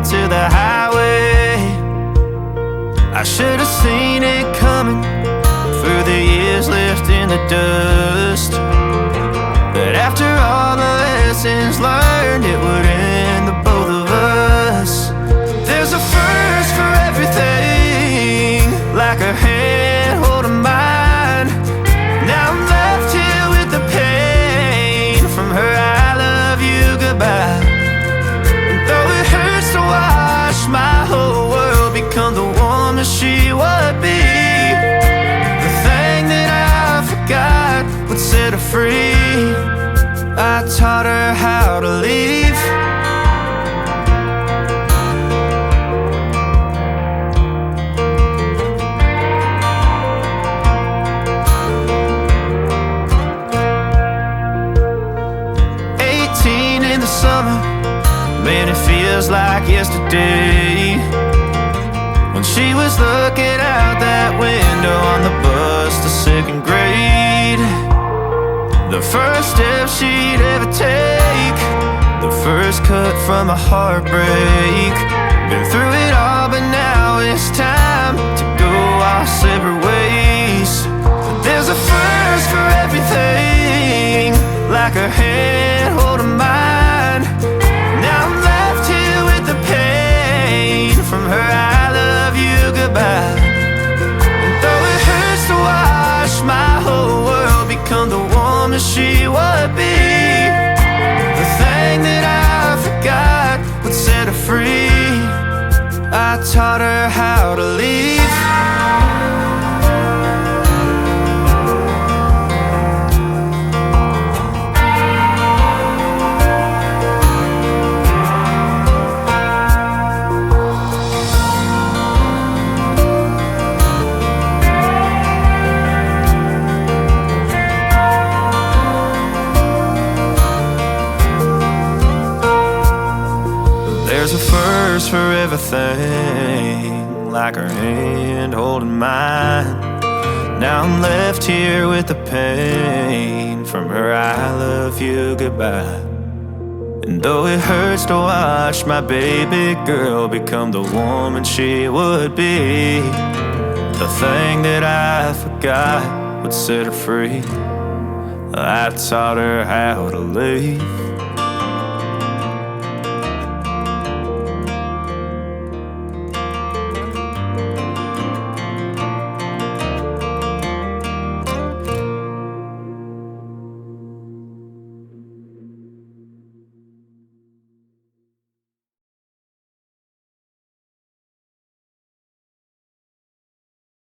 to the highway. I should have seen it coming through the years left in the dust, but after all the lessons learned, it would end the both of us. There's a first for everything, like her hand holding mine. Now I'm left here with the pain from her I love you goodbye. And though it hurts to watch my whole world become the woman she would be, the thing that I forgot would set her free. I taught her how to leave. 18 in the summer, man, it feels like yesterday, when she was looking out that window on the bus to second grade. The first step she'd ever take, the first cut from a heartbreak. Been through it all, but now it's time to go our separate ways. But there's a first for everything, like her hand holding mine. Now I'm left here with the pain from her I love you goodbye. And though it hurts to watch my whole world become the woman she would be, the thing that I forgot would set her free. I taught her how to leave. There's a first for everything, like her hand holding mine. Now I'm left here with the pain from her I love you goodbye. And though it hurts to watch my baby girl become the woman she would be, the thing that I forgot would set her free. I taught her how to leave.